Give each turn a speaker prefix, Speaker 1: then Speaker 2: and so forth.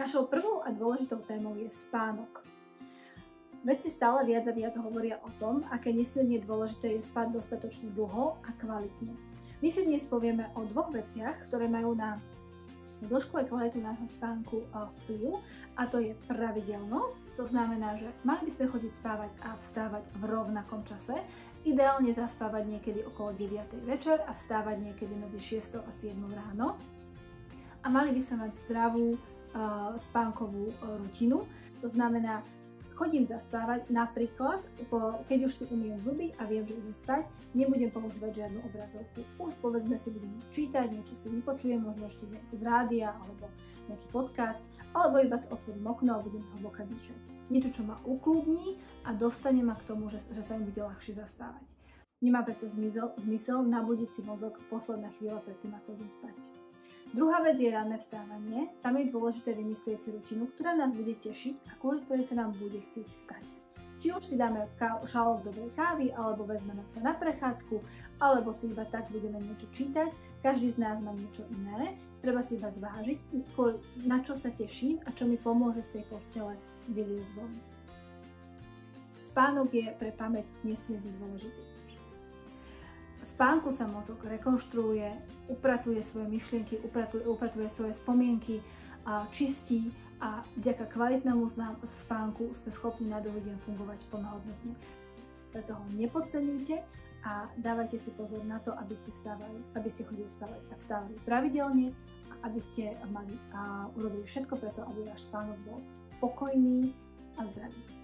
Speaker 1: Našou prvou a dôležitou témou je spánok. Vedci stále viac a viac hovoria o tom, aké nesmierne dôležité je spať dostatočne dlho a kvalitne. My si dnes povieme o dvoch veciach, ktoré majú na dĺžku a kvalitu nášho spánku vplyv, a to je pravidelnosť. To znamená, že mali by sme chodiť spávať a vstávať v rovnakom čase, ideálne zaspávať niekedy okolo 9. večer a vstávať niekedy medzi 6. a 7. ráno. A mali by sme mať zdravú spánkovú rutinu, to znamená, chodím zaspávať napríklad, keď už si umiem zuby a viem, že idem spať, nebudem používať žiadnu obrazovku. Už povedzme si budem čítať, niečo si vypočujem, možno ešte z rádia alebo nejaký podcast, alebo iba si otvorím okno a budem sa hlboka dýchať. Niečo, čo ma ukludní a dostane ma k tomu, že sa mi bude ľahšie zaspávať. Nemá preto zmysel nabudiť si mozog posledná chvíľa pred tým, ako idem spať. Druhá vec je ranné vstávanie. Tam je dôležité vymyslieť si rutinu, ktorá nás bude tešiť a kvôli ktorej sa nám bude chcieť vstať. Či už si dáme šálok dobrej kávy, alebo vezmeme sa na prechádzku, alebo si iba tak budeme niečo čítať. Každý z nás má niečo iné. Treba si iba zvážiť, na čo sa teším a čo mi pomôže z tej postele vyliezť von. Spánok je pre pamäť nesmierne dôležitý. V spánku sa mozog rekonštruuje, upratuje svoje myšlienky, upratuje svoje spomienky, čistí a vďaka kvalitnému spánku sme schopní na druhý deň fungovať plnohodnotne. Preto ho nepodceňujte a dávajte si pozor na to, aby ste chodili spávať a vstávali pravidelne a aby ste urobili všetko preto, aby váš spánok bol pokojný a zdravý.